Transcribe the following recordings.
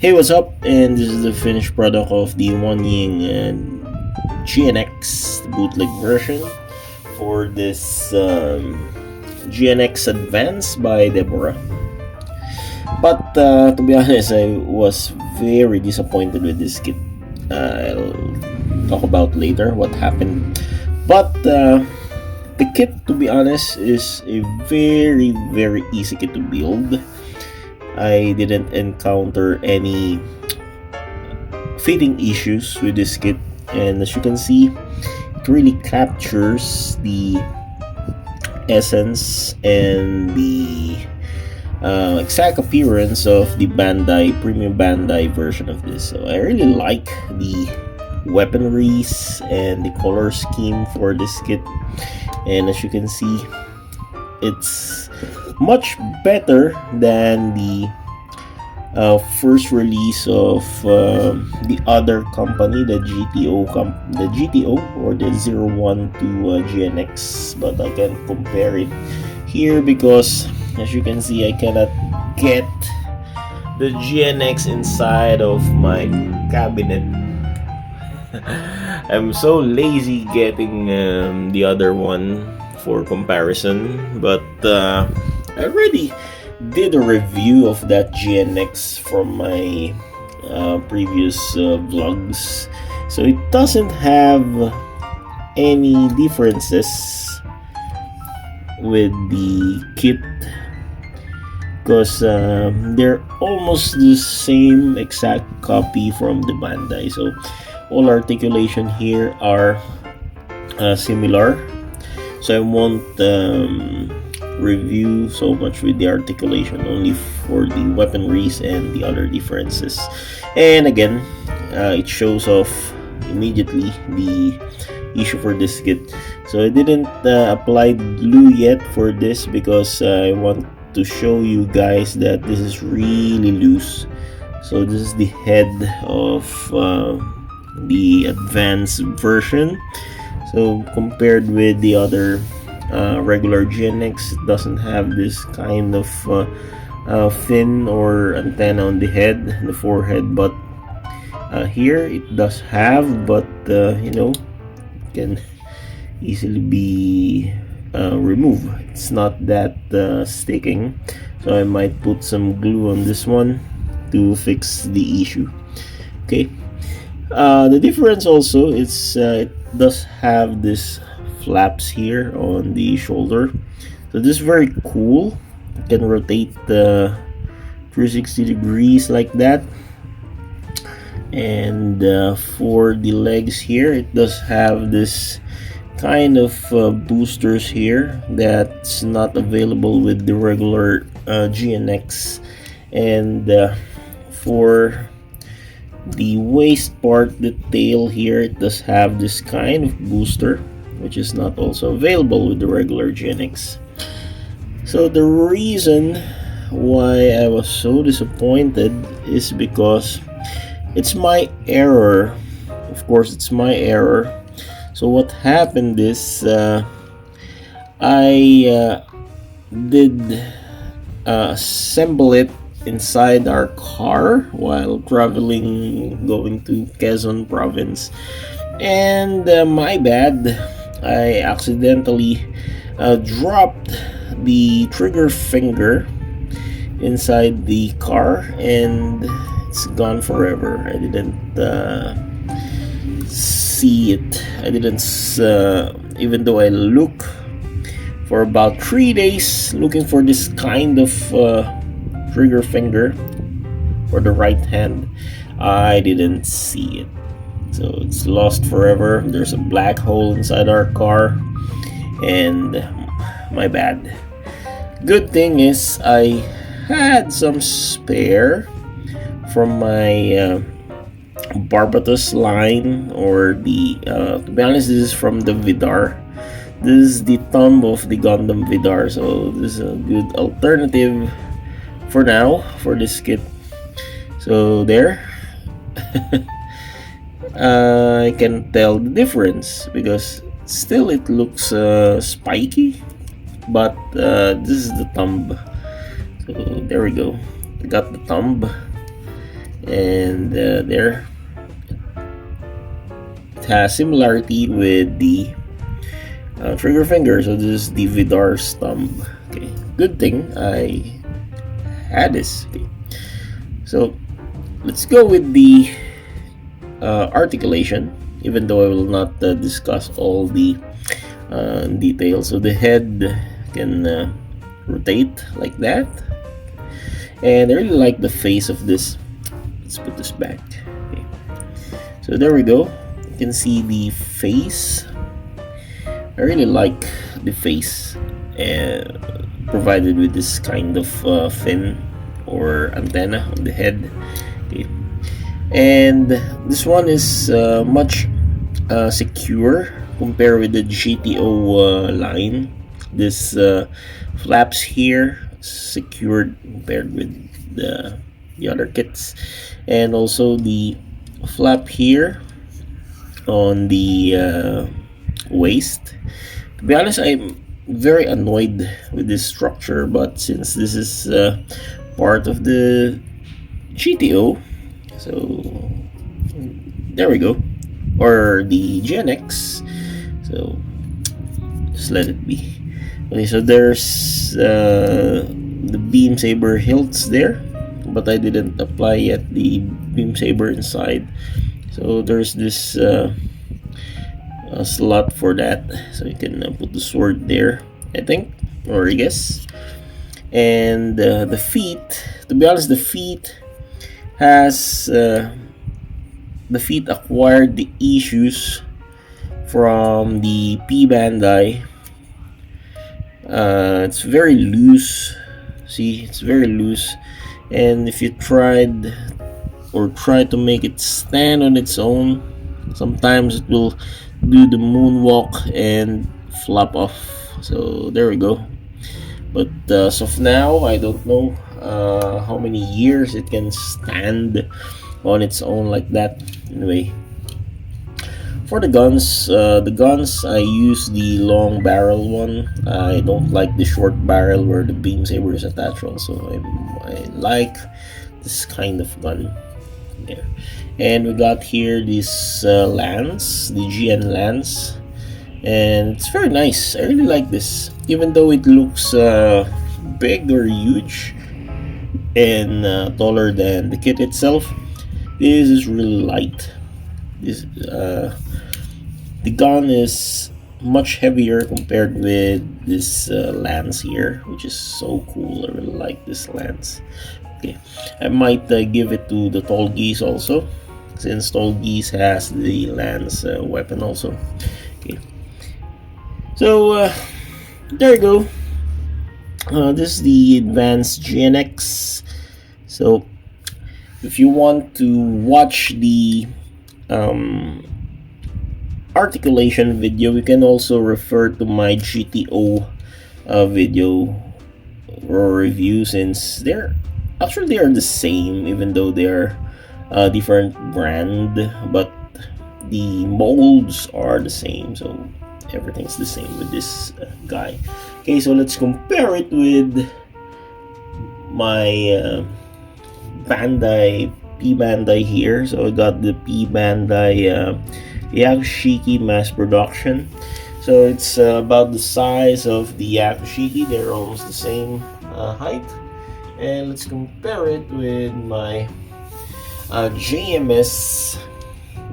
Hey, what's up? And this is the finished product of the Huang Ying GNX bootleg version for this GNX Advance by Deborah. But to be honest, I was very disappointed with this kit. I'll talk about later what happened. But the kit, to be honest, is a very easy kit to build. I didn't encounter any fitting issues with this kit, and as you can see, it really captures the essence and the exact appearance of the premium Bandai version of this. So I really like the weaponries and the color scheme for this kit, and as you can see, it's much better than the first release of the other company, the GTO or the 01 to GNX. But I can compare it here because, as you can see, I cannot get the GNX inside of my cabinet. I'm so lazy getting the other one for comparison, but I already did a review of that GNX from my previous vlogs, so it doesn't have any differences with the kit because they're almost the same exact copy from the Bandai. So all articulation here are similar, so I won't review so much with the articulation, only for the weaponries and the other differences. And again, it shows off immediately the issue for this kit. So I didn't apply glue yet for this because I want to show you guys that this is really loose. So this is the head of the advanced version. So compared with the other regular GNX, it doesn't have this kind of fin or antenna on the head, the forehead, but here it does have, but it can easily be removed. It's not that sticking, so I might put some glue on this one to fix the issue. Okay, the difference also is it does have this flaps here on the shoulder, so this is very cool. You can rotate the 360 degrees like that. And for the legs here, it does have this kind of boosters here that's not available with the regular GNX. And for the waist part, the tail here, it does have this kind of booster, which is not also available with the regular GNX. So the reason why I was so disappointed is because it's my error. Of course, it's my error. So what happened is I did assemble it inside our car while traveling, going to Quezon province, and my bad, I accidentally dropped the trigger finger inside the car, and it's gone forever. I didn't see it. I didn't even though I look for about 3 days looking for this kind of trigger finger for the right hand, I didn't see it. So it's lost forever. There's a black hole inside our car, and my bad. Good thing is I had some spare from my Barbatos line, or the to be honest, this is from the Vidar. This is the thumb of the Gundam Vidar, so this is a good alternative for now for this kit. So there. I can tell the difference because still it looks spiky, but this is the thumb. So there we go. I got the thumb, and there it has similarity with the trigger finger. So this is the Vidar's thumb. Okay, good thing I had this. Okay, so let's go with the articulation, even though I will not discuss all the details. So the head can rotate like that, and I really like the face of this. Let's put this back. Okay. So there we go. You can see the face. I really like the face provided with this kind of fin or antenna on the head. Okay. And this one is much secure compared with the GTO line. This flaps here secured compared with the other kits, and also the flap here on the waist. To be honest, I'm very annoyed with this structure, but since this is part of the GTO, so there we go, or the GNX, so just let it be. Okay, so there's the beam saber hilts there, but I didn't apply yet the beam saber inside. So there's this slot for that, so you can put the sword there, I think, or I guess. And the feet, to be honest, the feet acquired the issues from the P Bandai. It's very loose. See, it's very loose, and if you try to make it stand on its own, sometimes it will do the moonwalk and flop off. So there we go. But as of now, I don't know how many years it can stand on its own like that. Anyway, for the guns I use the long barrel one. I don't like the short barrel where the beam saber is attached. Also, I like this kind of gun there. And we got here this lance, the GN lance, and it's very nice. I really like this, even though it looks big or huge and taller than the kit itself. This is really light. This the gun is much heavier compared with this lance here, which is so cool. I really like this lance. Okay, I might give it to the tall geese also, since tall geese has the lance weapon also. Okay, so there you go. This is the advanced GNX. So if you want to watch the articulation video, you can also refer to my GTO video or review, since they are the same, even though they are different brand, but the molds are the same, so everything's the same with this guy. Okay, so let's compare it with my P Bandai here. So I got the P Bandai Yakushiki mass production. So it's about the size of the Yakushiki. They're almost the same height. And let's compare it with my JMS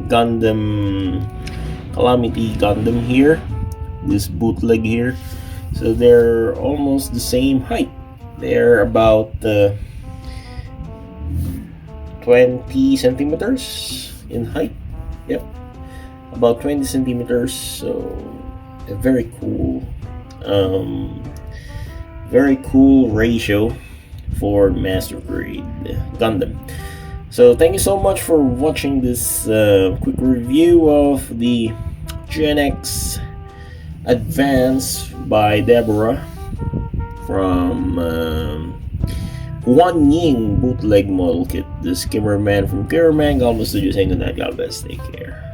Gundam Calamity Gundam here, this bootleg here. So they're almost the same height. They're about 20 centimeters in height. Yep, about 20 centimeters. So a very cool ratio for master grade Gundam. So thank you so much for watching this quick review of the GNX Advance by Deborah from Huang Ying bootleg model kit. This Kimmerman from Kimmerman. Gunpla Studios, and good night. God bless. Take care.